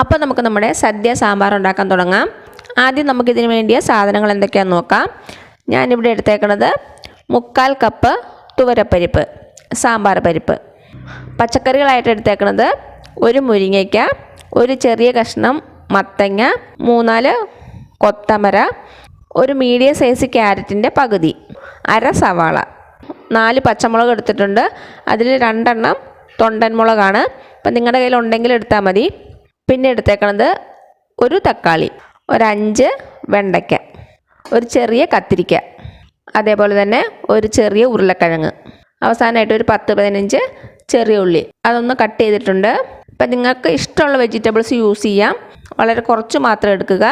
അപ്പോൾ നമുക്ക് നമ്മുടെ സദ്യ സാമ്പാർ ഉണ്ടാക്കാൻ തുടങ്ങാം. ആദ്യം നമുക്കിതിന് വേണ്ടിയ സാധനങ്ങൾ എന്തൊക്കെയാണെന്ന് നോക്കാം. ഞാനിവിടെ എടുത്തേക്കുന്നത് 3/4 കപ്പ് തുവരപ്പരിപ്പ്, സാമ്പാർ പരിപ്പ്. പച്ചക്കറികളായിട്ട് എടുത്തേക്കുന്നത് ഒരു മുരിങ്ങയ്ക്ക, ഒരു ചെറിയ കഷ്ണം മത്തങ്ങ, 3-4 കൊത്തമര, ഒരു മീഡിയം സൈസ് ക്യാരറ്റിൻ്റെ പകുതി, അര സവാള, 4 പച്ചമുളക് എടുത്തിട്ടുണ്ട്. അതിൽ 2 എണ്ണം തൊണ്ടൻ മുളകാണ്. അപ്പം നിങ്ങളുടെ കയ്യിൽ ഉണ്ടെങ്കിൽ എടുത്താൽ മതി. പിന്നെ എടുത്തേക്കണത് ഒരു തക്കാളി, ഒരു 5 വെണ്ടയ്ക്ക, ഒരു ചെറിയ കത്തിരിക്ക, അതേപോലെ തന്നെ ഒരു ചെറിയ ഉരുളക്കിഴങ്ങ്, അവസാനമായിട്ട് ഒരു 10-15 ചെറിയ ഉള്ളി, അതൊന്ന് കട്ട് ചെയ്തിട്ടുണ്ട്. അപ്പം നിങ്ങൾക്ക് ഇഷ്ടമുള്ള വെജിറ്റബിൾസ് യൂസ് ചെയ്യാം. വളരെ കുറച്ച് മാത്രം എടുക്കുക.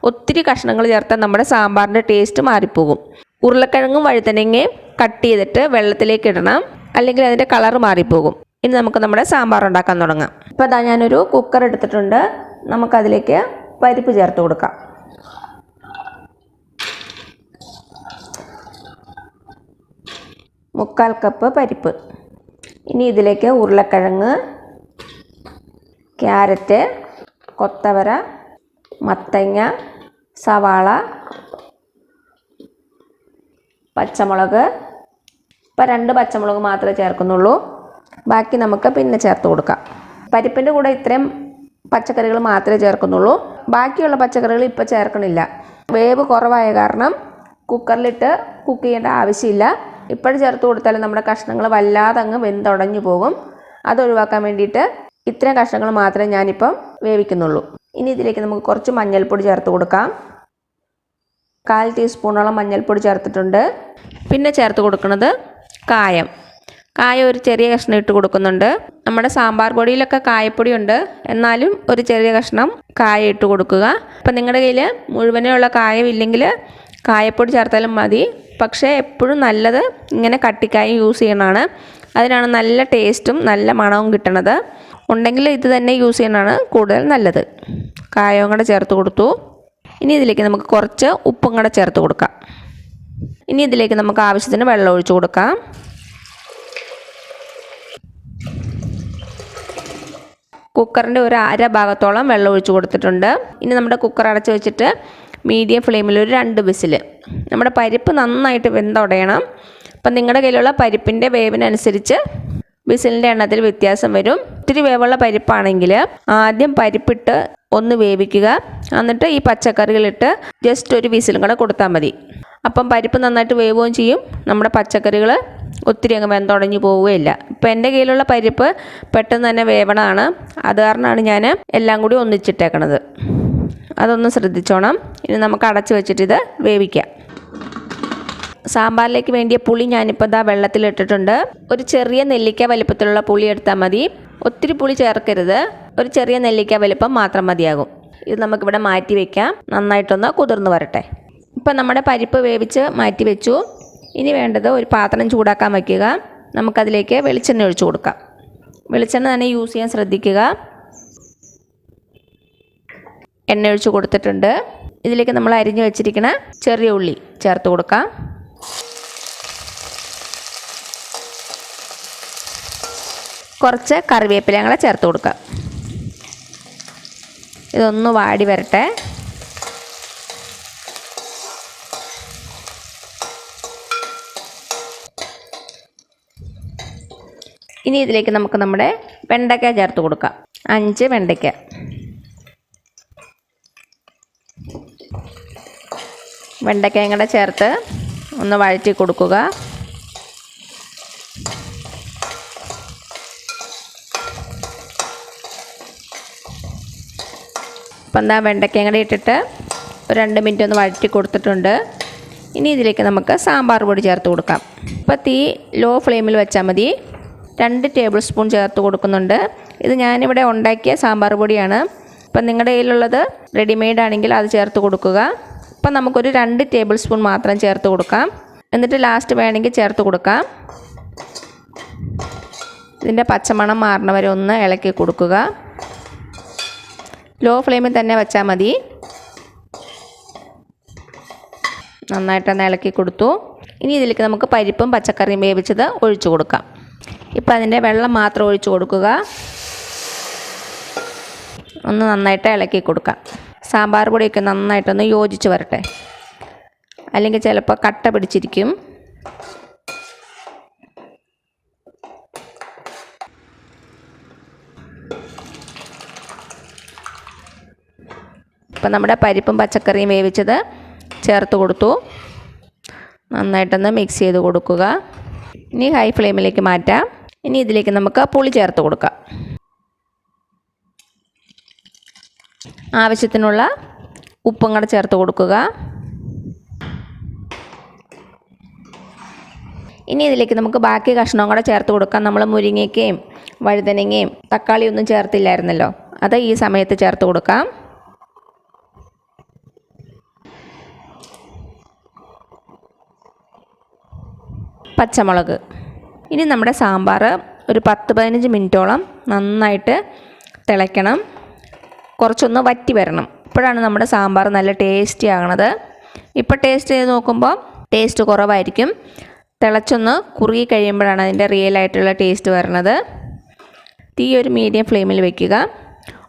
ഒത്തിരി കഷ്ണങ്ങൾ ചേർത്താൽ നമ്മുടെ സാമ്പാറിൻ്റെ ടേസ്റ്റ് മാറിപ്പോകും. ഉരുളക്കിഴങ്ങും വഴുതനങ്ങയും കട്ട് ചെയ്തിട്ട് വെള്ളത്തിലേക്ക് ഇടണം, അല്ലെങ്കിൽ അതിൻ്റെ കളർ മാറിപ്പോകും. ഇനി നമുക്ക് നമ്മുടെ സാമ്പാർ ഉണ്ടാക്കാൻ തുടങ്ങാം. ഇപ്പോൾ അതാ ഞാനൊരു കുക്കർ എടുത്തിട്ടുണ്ട്. നമുക്കതിലേക്ക് പരിപ്പ് ചേർത്ത് കൊടുക്കാം. മുക്കാൽ കപ്പ് പരിപ്പ്. ഇനി ഇതിലേക്ക് ഉരുളക്കിഴങ്ങ്, ക്യാരറ്റ്, കൊത്തവര, മത്തങ്ങ, സവാള, പച്ചമുളക്. ഇപ്പോൾ 2 പച്ചമുളക് മാത്രമേ ചേർക്കുന്നുള്ളൂ. ബാക്കി നമുക്ക് പിന്നെ ചേർത്ത് കൊടുക്കാം. പരിപ്പിൻ്റെ കൂടെ ഇത്രയും പച്ചക്കറികൾ മാത്രമേ ചേർക്കുന്നുള്ളൂ. ബാക്കിയുള്ള പച്ചക്കറികൾ ഇപ്പോൾ ചേർക്കണില്ല. വേവ് കുറവായ കാരണം കുക്കറിലിട്ട് കുക്ക് ചെയ്യേണ്ട ആവശ്യമില്ല. ഇപ്പോഴും ചേർത്ത് കൊടുത്താൽ നമ്മുടെ കഷ്ണങ്ങൾ വല്ലാതെ അങ്ങ് വെന്തുടഞ്ഞു പോകും. അതൊഴിവാക്കാൻ വേണ്ടിയിട്ട് ഇത്രയും കഷ്ണങ്ങൾ മാത്രമേ ഞാനിപ്പം വേവിക്കുന്നുള്ളൂ. ഇനി ഇതിലേക്ക് നമുക്ക് കുറച്ച് മഞ്ഞൾപ്പൊടി ചേർത്ത് കൊടുക്കാം. 1/4 ടീസ്പൂണോളം മഞ്ഞൾപ്പൊടി ചേർത്തിട്ടുണ്ട്. പിന്നെ ചേർത്ത് കൊടുക്കുന്നത് കായം ഒരു ചെറിയ കഷ്ണം ഇട്ട് കൊടുക്കുന്നുണ്ട്. നമ്മുടെ സാമ്പാർ പൊടിയിലൊക്കെ കായപ്പൊടി ഉണ്ട്, എന്നാലും ഒരു ചെറിയ കഷ്ണം കായം ഇട്ട് കൊടുക്കുക. അപ്പം നിങ്ങളുടെ കയ്യിൽ മുഴുവനുള്ള കായം ഇല്ലെങ്കിൽ കായപ്പൊടി ചേർത്താലും മതി. പക്ഷേ എപ്പോഴും നല്ലത് ഇങ്ങനെ കട്ടിക്കായം യൂസ് ചെയ്യണതാണ്. അതിനാണ് നല്ല ടേസ്റ്റും നല്ല മണവും കിട്ടണത്. ഉണ്ടെങ്കിൽ ഇത് തന്നെ യൂസ് ചെയ്യണതാണ് കൂടുതൽ നല്ലത്. കായവും കൂടെ ചേർത്ത് കൊടുത്തു. ഇനി ഇതിലേക്ക് നമുക്ക് കുറച്ച് ഉപ്പും കൂടെ ചേർത്ത് കൊടുക്കാം. ഇനി ഇതിലേക്ക് നമുക്ക് ആവശ്യത്തിന് വെള്ളം ഒഴിച്ചു കൊടുക്കാം. കുക്കറിൻ്റെ ഒരു അര ഭാഗത്തോളം വെള്ളം ഒഴിച്ചു കൊടുത്തിട്ടുണ്ട്. ഇനി നമ്മുടെ കുക്കർ അടച്ച് വെച്ചിട്ട് മീഡിയം ഫ്ലെയിമിൽ ഒരു 2 വിസിൽ. നമ്മുടെ പരിപ്പ് നന്നായിട്ട് വെന്തുടയണം. അപ്പം നിങ്ങളുടെ കയ്യിലുള്ള പരിപ്പിൻ്റെ വേവിനനുസരിച്ച് വിസിലിൻ്റെ എണ്ണത്തിൽ വ്യത്യാസം വരും. ഇത്തിരി വേവുള്ള പരിപ്പാണെങ്കിൽ ആദ്യം പരിപ്പിട്ട് ഒന്ന് വേവിക്കുക. എന്നിട്ട് ഈ പച്ചക്കറികളിട്ട് ജസ്റ്റ് ഒരു വിസിലും കൂടെ കൊടുത്താൽ മതി. അപ്പം പരിപ്പ് നന്നായിട്ട് വേവുകയും ചെയ്യും. നമ്മുടെ പച്ചക്കറികൾ ഒത്തിരി അങ്ങ് വെന്തുടഞ്ഞു പോവുകയില്ല. ഇപ്പം എൻ്റെ കയ്യിലുള്ള പരിപ്പ് പെട്ടെന്ന് തന്നെ വേവണതാണ്. അത് കാരണമാണ് ഞാൻ എല്ലാം കൂടി ഒന്നിച്ചിട്ടേക്കണത്. അതൊന്ന് ശ്രദ്ധിച്ചോണം. ഇനി നമുക്ക് അടച്ച് വെച്ചിട്ട് ഇത് വേവിക്കാം. സാമ്പാറിലേക്ക് വേണ്ടിയ പുളി ഞാനിപ്പോൾ ഇതാ വെള്ളത്തിലിട്ടിട്ടുണ്ട്. ഒരു ചെറിയ നെല്ലിക്ക വലിപ്പത്തിലുള്ള പുളി എടുത്താൽ മതി. ഒത്തിരി പുളി ചേർക്കരുത്. ഒരു ചെറിയ നെല്ലിക്ക വലിപ്പം മാത്രം മതിയാകും. ഇത് നമുക്കിവിടെ മാറ്റി വയ്ക്കാം. നന്നായിട്ടൊന്ന് കുതിർന്ന് വരട്ടെ. ഇപ്പം നമ്മുടെ പരിപ്പ് വേവിച്ച് മാറ്റി വെച്ചു. ഇനി വേണ്ടത് ഒരു പാത്രം ചൂടാക്കാൻ വയ്ക്കുക. നമുക്കതിലേക്ക് വെളിച്ചെണ്ണ ഒഴിച്ചു കൊടുക്കാം. വെളിച്ചെണ്ണ തന്നെ യൂസ് ചെയ്യാൻ ശ്രദ്ധിക്കുക. എണ്ണ ഒഴിച്ച് കൊടുത്തിട്ടുണ്ട്. ഇതിലേക്ക് നമ്മൾ അരിഞ്ഞു വെച്ചിരിക്കുന്ന ചെറിയ ഉള്ളി ചേർത്ത് കൊടുക്കാം. കുറച്ച് കറിവേപ്പിലയും ചേർത്ത് കൊടുക്കാം. ഇതൊന്ന് വാടി വരട്ടെ. ഇനി ഇതിലേക്ക് നമുക്ക് നമ്മുടെ വെണ്ടയ്ക്ക ചേർത്ത് കൊടുക്കാം. 5 വെണ്ടയ്ക്ക. വെണ്ടയ്ക്കയും കൂടെ ചേർത്ത് ഒന്ന് വഴറ്റി കൊടുക്കുക. അപ്പം എന്താ വെണ്ടയ്ക്കയും കൂടെ ഇട്ടിട്ട് ഒരു 2 മിനിറ്റ് ഒന്ന് വഴറ്റി കൊടുത്തിട്ടുണ്ട്. ഇനി ഇതിലേക്ക് നമുക്ക് സാമ്പാർ പൊടി ചേർത്ത് കൊടുക്കാം. ഇപ്പോൾ തീ ലോ ഫ്ലെയിമിൽ വെച്ചാൽ മതി. 2 ടേബിൾ സ്പൂൺ ചേർത്ത് കൊടുക്കുന്നുണ്ട്. ഇത് ഞാനിവിടെ ഉണ്ടാക്കിയ സാമ്പാർ പൊടിയാണ്. ഇപ്പം നിങ്ങളുടെ കയ്യിലുള്ളത് റെഡിമെയ്ഡ് ആണെങ്കിൽ അത് ചേർത്ത് കൊടുക്കുക. അപ്പം നമുക്കൊരു 2 ടേബിൾ സ്പൂൺ മാത്രം ചേർത്ത് കൊടുക്കാം. എന്നിട്ട് ലാസ്റ്റ് വേണമെങ്കിൽ ചേർത്ത് കൊടുക്കാം. ഇതിൻ്റെ പച്ചമണം മാറണ വരെ ഒന്ന് ഇളക്കി കൊടുക്കുക. ലോ ഫ്ലെയിമിൽ തന്നെ വെച്ചാൽ മതി. നന്നായിട്ടൊന്ന് ഇളക്കി കൊടുത്തു. ഇനി ഇതിലേക്ക് നമുക്ക് പരിപ്പും പച്ചക്കറിയും വേവിച്ചത് ഒഴിച്ചു കൊടുക്കാം. ഇപ്പം അതിൻ്റെ വെള്ളം മാത്രം ഒഴിച്ചു കൊടുക്കുക. ഒന്ന് നന്നായിട്ട് ഇളക്കി കൊടുക്കാം. സാമ്പാർ പൊടിയൊക്കെ നന്നായിട്ടൊന്ന് യോജിച്ച് വരട്ടെ, അല്ലെങ്കിൽ ചിലപ്പോൾ കട്ട പിടിച്ചിരിക്കും. ഇപ്പം നമ്മുടെ പരിപ്പും പച്ചക്കറിയും വേവിച്ചത് ചേർത്ത് കൊടുത്തു. നന്നായിട്ടൊന്ന് മിക്സ് ചെയ്ത് കൊടുക്കുക. ഇനി ഹൈ ഫ്ലെയിമിലേക്ക് മാറ്റാം. ഇനി ഇതിലേക്ക് നമുക്ക് പുളി ചേർത്ത് കൊടുക്കാം. ആവശ്യത്തിനുള്ള ഉപ്പും കൂടെ ചേർത്ത് കൊടുക്കുക. ഇനി ഇതിലേക്ക് നമുക്ക് ബാക്കി കഷ്ണവും കൂടെ ചേർത്ത് കൊടുക്കാം. നമ്മൾ മുരിങ്ങയ്ക്കയും വഴുതനങ്ങയും തക്കാളിയൊന്നും ചേർത്തില്ലായിരുന്നല്ലോ, അത് ഈ സമയത്ത് ചേർത്ത് കൊടുക്കാം. പച്ചമുളക്. ഇനി നമ്മുടെ സാമ്പാർ ഒരു 10-15 മിനിറ്റോളം നന്നായിട്ട് തിളയ്ക്കണം. കുറച്ചൊന്ന് വറ്റി വരണം. ഇപ്പോഴാണ് നമ്മുടെ സാമ്പാർ നല്ല ടേസ്റ്റി ആകണത്. ഇപ്പോൾ ടേസ്റ്റ് ചെയ്ത് നോക്കുമ്പോൾ ടേസ്റ്റ് കുറവായിരിക്കും. തിളച്ചൊന്ന് കുറുകി കഴിയുമ്പോഴാണ് അതിൻ്റെ റിയലായിട്ടുള്ള ടേസ്റ്റ് വരുന്നത്. തീ ഒരു മീഡിയം ഫ്ലെയിമിൽ വെക്കുക.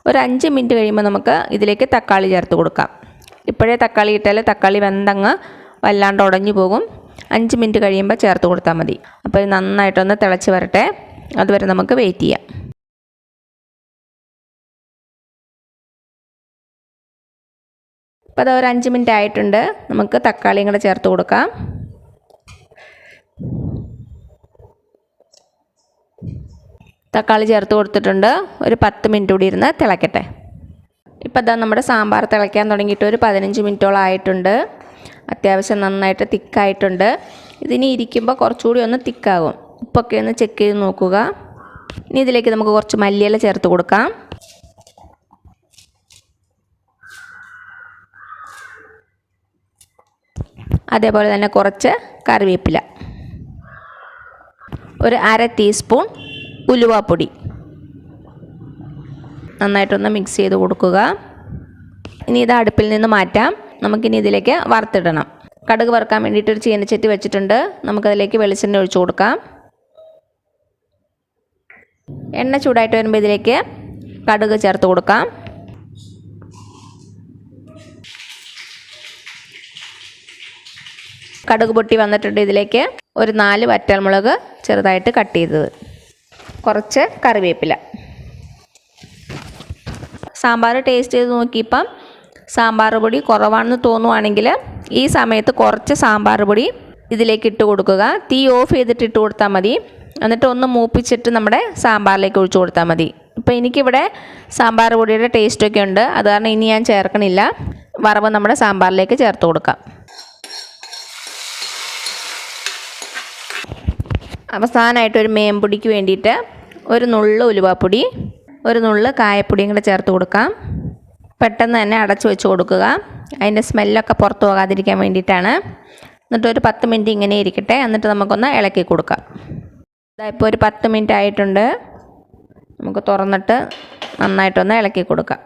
ഒരു 5 മിനിറ്റ് കഴിയുമ്പോൾ നമുക്ക് ഇതിലേക്ക് തക്കാളി ചേർത്ത് കൊടുക്കാം. ഇപ്പോഴേ തക്കാളി ഇട്ടാൽ തക്കാളി വെന്തങ്ങ് വല്ലാണ്ട് ഉടഞ്ഞു പോകും. 5 മിനിറ്റ് കഴിയുമ്പോൾ ചേർത്ത് കൊടുത്താൽ മതി. അപ്പോൾ ഇത് നന്നായിട്ടൊന്ന് തിളച്ച് വരട്ടെ, അതുവരെ നമുക്ക് വെയിറ്റ് ചെയ്യാം. അപ്പോൾ അത് ഒരു 5 മിനിറ്റ് ആയിട്ടുണ്ട്. നമുക്ക് തക്കാളിയും കൂടെ ചേർത്ത് കൊടുക്കാം. തക്കാളി ചേർത്ത് കൊടുത്തിട്ടുണ്ട്. ഒരു 10 മിനിറ്റ് കൂടി ഇരുന്ന് തിളയ്ക്കട്ടെ. ഇപ്പോൾ ഇതാ നമ്മുടെ സാമ്പാർ തിളയ്ക്കാൻ തുടങ്ങിയിട്ട് ഒരു 15 മിനിറ്റോളം ആയിട്ടുണ്ട്. അത്യാവശ്യം നന്നായിട്ട് തിക്കായിട്ടുണ്ട്. ഇതിനി ഇരിക്കുമ്പോൾ കുറച്ചുകൂടി ഒന്ന് തിക്കാകും. ഉപ്പൊക്കെ ഒന്ന് ചെക്ക് ചെയ്ത് നോക്കുക. ഇനി ഇതിലേക്ക് നമുക്ക് കുറച്ച് മല്ലിയില ചേർത്ത് കൊടുക്കാം. അതേപോലെ തന്നെ കുറച്ച് കറിവേപ്പില, ഒരു 1/2 ടീസ്പൂൺ ഉലുവാപ്പൊടി. നന്നായിട്ടൊന്ന് മിക്സ് ചെയ്ത് കൊടുക്കുക. ഇനി ഇത് അടുപ്പിൽ നിന്ന് മാറ്റാം. നമുക്കിനി ഇതിലേക്ക് വറുത്തിടണം. കടുക് വറുക്കാൻ വേണ്ടിയിട്ട് ഒരു ചീനച്ചട്ടി വെച്ചിട്ടുണ്ട്. നമുക്കതിലേക്ക് വെളിച്ചെണ്ണ ഒഴിച്ചു കൊടുക്കാം. എണ്ണ ചൂടായിട്ട് വരുമ്പോൾ ഇതിലേക്ക് കടുക് ചേർത്ത് കൊടുക്കാം. കടുക് പൊട്ടി വന്നിട്ടുണ്ട്. ഇതിലേക്ക് ഒരു 4 വറ്റൽമുളക് ചെറുതായിട്ട് കട്ട് ചെയ്തത്, കുറച്ച് കറിവേപ്പില. സാമ്പാർ ടേസ്റ്റ് ചെയ്ത് നോക്കിയപ്പം സാമ്പാർ പൊടി കുറവാണെന്ന് തോന്നുവാണെങ്കിൽ ഈ സമയത്ത് കുറച്ച് സാമ്പാർ പൊടി ഇതിലേക്ക് ഇട്ട് കൊടുക്കുക. തീ ഓഫ് ചെയ്തിട്ട് ഇട്ട് കൊടുത്താൽ മതി. എന്നിട്ട് ഒന്ന് മൂപ്പിച്ചിട്ട് നമ്മുടെ സാമ്പാറിലേക്ക് ഒഴിച്ചു കൊടുത്താൽ മതി. ഇപ്പോൾ എനിക്കിവിടെ സാമ്പാർ പൊടിയുടെ ടേസ്റ്റൊക്കെ ഉണ്ട്, അത് കാരണം ഇനി ഞാൻ ചേർക്കണില്ല. വറവ് നമ്മുടെ സാമ്പാറിലേക്ക് ചേർത്ത് കൊടുക്കാം. അവസാനമായിട്ട് ഒരു മേമ്പൊടിക്ക് വേണ്ടിയിട്ട് ഒരു നുള്ള് ഉലുവാപ്പൊടി, ഒരു നുള്ള് കായപ്പൊടിയും കൂടെ ചേർത്ത് കൊടുക്കാം. പെട്ടെന്ന് തന്നെ അടച്ചു വെച്ച് കൊടുക്കുക. അതിൻ്റെ സ്മെല്ലൊക്കെ പുറത്ത് പോകാതിരിക്കാൻ വേണ്ടിയിട്ടാണ്. എന്നിട്ട് ഒരു 10 മിനിറ്റ് ഇങ്ങനെ ഇരിക്കട്ടെ. എന്നിട്ട് നമുക്കൊന്ന് ഇളക്കി കൊടുക്കാം. ഇപ്പോൾ ഒരു 10 മിനിറ്റ് ആയിട്ടുണ്ട്. നമുക്ക് തുറന്നിട്ട് നന്നായിട്ടൊന്ന് ഇളക്കി കൊടുക്കാം.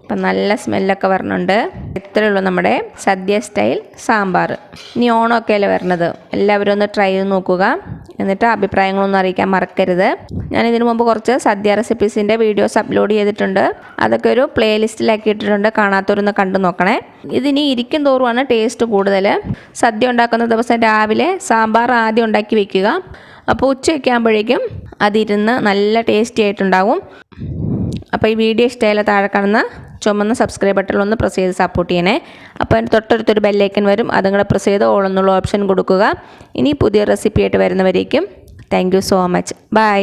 അപ്പം നല്ല സ്മെല്ലൊക്കെ വരണുണ്ട്. ഇത്രയേ ഉള്ളൂ നമ്മുടെ സദ്യ സ്റ്റൈൽ സാമ്പാർ. ഇനി ഓണമൊക്കെ അല്ലേ വരണത്, എല്ലാവരും ഒന്ന് ട്രൈ ചെയ്ത് നോക്കുക. എന്നിട്ട് അഭിപ്രായങ്ങളൊന്നും അറിയിക്കാൻ മറക്കരുത്. ഞാൻ ഇതിനു മുമ്പ് കുറച്ച് സദ്യ റെസിപ്പീസിൻ്റെ വീഡിയോസ് അപ്ലോഡ് ചെയ്തിട്ടുണ്ട്. അതൊക്കെ ഒരു പ്ലേലിസ്റ്റിലാക്കി ഇട്ടിട്ടുണ്ട്. കാണാത്തവരൊന്ന് കണ്ടു നോക്കണേ. ഇതിനി ഇരിക്കും തോറുമാണ് ടേസ്റ്റ് കൂടുതൽ. സദ്യ ഉണ്ടാക്കുന്ന ദിവസം രാവിലെ സാമ്പാർ ആദ്യം ഉണ്ടാക്കി വെക്കുക. അപ്പോൾ ഉച്ചയൊക്കെ ആകുമ്പോഴേക്കും അതിരുന്ന് നല്ല ടേസ്റ്റി ആയിട്ടുണ്ടാവും. അപ്പോൾ ഈ വീഡിയോ ഇഷ്ടമായാലും താഴെ കാണുന്ന ചുമന്ന സബ്സ്ക്രൈബ് ബട്ടൺ ഒന്ന് പ്രസ് ചെയ്ത് സപ്പോർട്ട് ചെയ്യണേ. അപ്പോൾ അതിന് തൊട്ടടുത്തൊരു ബെല്ലൈക്കൻ വരും, അതും കൂടെ പ്രസ് ചെയ്ത് ഓൾ എന്നുള്ള ഓപ്ഷൻ കൊടുക്കുക. ഇനി പുതിയ റെസിപ്പി ആയിട്ട് വരുന്നവരേക്കും thank you so much. By.